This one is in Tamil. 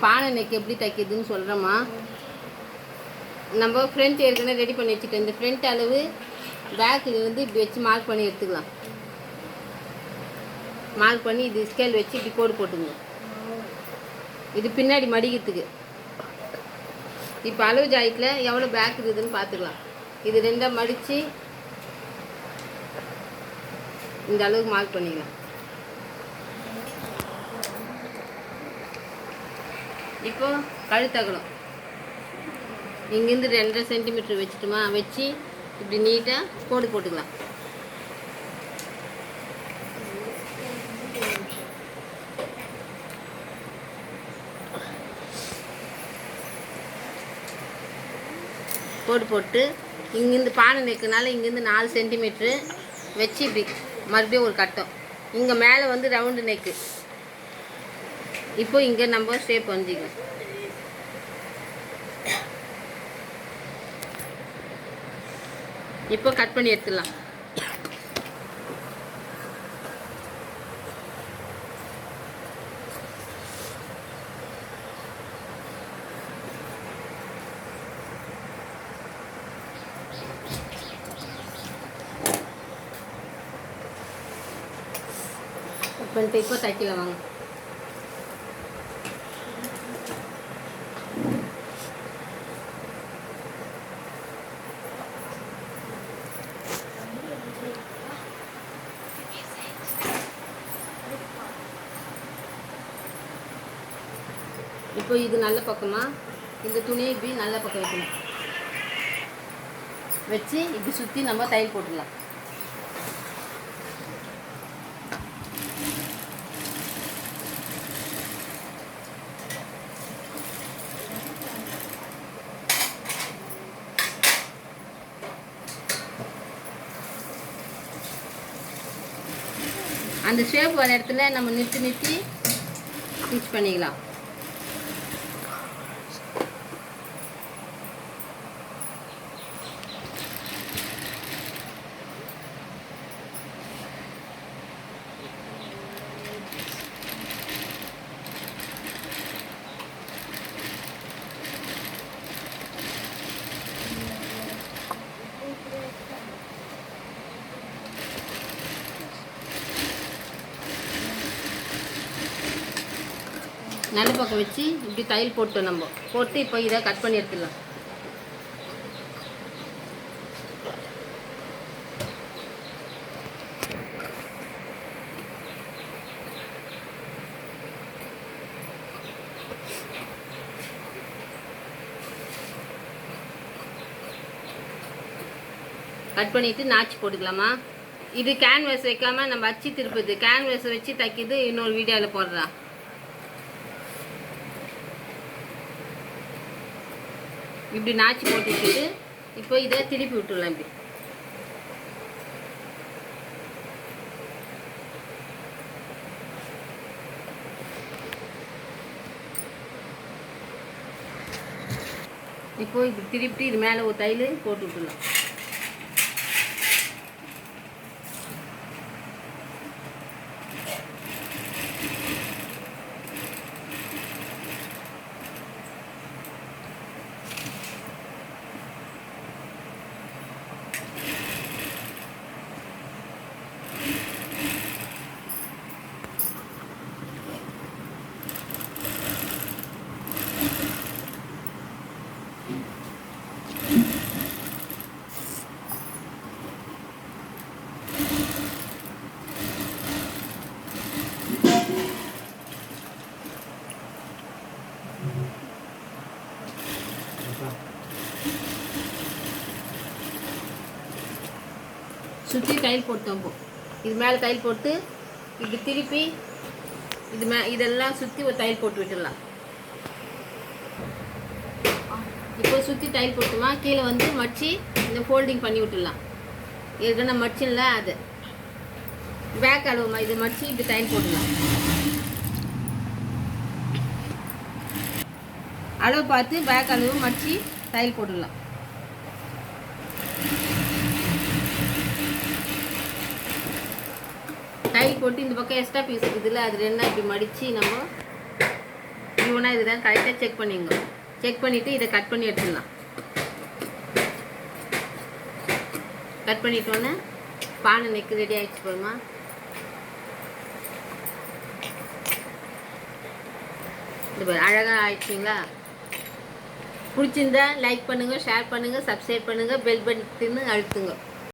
பானை நெக் எப்படி தைக்கிறதுன்னு சொல்கிறேம்மா. நம்ம ஃப்ரண்ட் ஏற்கனவே ரெடி பண்ணி வச்சுட்டோம். இந்த ஃப்ரண்ட் அளவு பேக் இது வந்து இப்படி வச்சு மார்க் பண்ணி எடுத்துக்கலாம். மார்க் பண்ணி இது ஸ்கேல் வச்சு இப்படி கோடு போட்டுங்க. இது பின்னாடி மடிக்கிறதுக்கு. இப்போ அளவு ஜாயிட்டில் எவ்வளோ பேக் இருக்குதுன்னு பார்த்துக்கலாம். இது ரெண்டாக மடித்து இந்த அளவுக்கு மார்க் பண்ணிக்கலாம். இப்போ கழுத்தகலம் இங்கேருந்து 2.5 சென்டிமீட்டர் வச்சுட்டுமா, வச்சு இப்படி நீட்டாக கோடு போட்டுக்கலாம். கோடு போட்டு இங்கேருந்து பானை நெக்குனால இங்கேருந்து 4 சென்டிமீட்ரு வச்சு இப்படி மறுபடியும் ஒரு கட்டம். இங்கே மேலே வந்து ரவுண்டு நெக்கு. இப்போ இங்கே நம்ம ஷேப் வந்துக்கலாம். இப்போ கட் பண்ணி எடுத்துடலாம். இப்போ தைக்கலாம் வாங்க. இப்போ இது நல்ல பக்கமா இந்த துணியை இப்படி நல்ல பக்கம் வைக்கணும். வச்சு இப்படி சுற்றி நம்ம தையல் போட்டுடலாம். அந்த ஷேப் வர இடத்துல நம்ம நிறுத்தி ஸ்டிச் பண்ணிக்கலாம். நல்ல பக்கம் வச்சு இப்படி தையல் போட்டோம். நம்ம போட்டு இப்போ இதை கட் பண்ணி எடுத்துடலாம். கட் பண்ணிவிட்டு நாச்சு போட்டுக்கலாமா. இது கேன்வாஸ் வைக்காமல் நம்ம அச்சு திருப்புது. கேன்வாஸ் வச்சு தைக்கிது இன்னொரு வீடியோவில் போடுறேன். இப்படி நாச்சு போட்டுட்டு இப்போ இதை திருப்பி விட்டுடலாம். இப்படி இப்போ இப்படி திருப்பிட்டு இது மேலே ஒரு தையல் போட்டு விட்டுடலாம். சுற்றி தையல் போட்டோம். இது மேலே தையல் போட்டு இப்படி திருப்பி இதெல்லாம் சுற்றி ஒரு தையல் போட்டு விட்டுடலாம். இப்போ சுற்றி தையல் போட்டுமா கீழே வந்து மடித்து இந்த ஃபோல்டிங் பண்ணி விட்டுடலாம். ஏற்கனவே மடிச்சில்ல அது பேக் அளவுமா, இது மடித்து இப்படி தையல் போட்டுடலாம். அளவு பார்த்து பேக் அளவு மடித்து தையல் போட்டுடலாம். தையல் போட்டு இந்த பக்கம் எக்ஸ்ட்ரா பீஸ் இருக்குதுல்ல அது ரெண்டா இப்படி மடித்து நம்ம ஈவனாக இதுதான் கரெக்டாக செக் பண்ணிங்க. செக் பண்ணிவிட்டு இதை கட் பண்ணி எடுத்துடலாம். கட் பண்ணிட்டோன்னே பானை நெக்கு ரெடி ஆகிடுச்சு போதுமா. இது அழகாக ஆயிடுச்சிங்களா. பிடிச்சிருந்தா லைக் பண்ணுங்கள், ஷேர் பண்ணுங்கள், சப்ஸ்கிரைப் பண்ணுங்கள், பெல் பட்டன்னு அழுத்துங்க.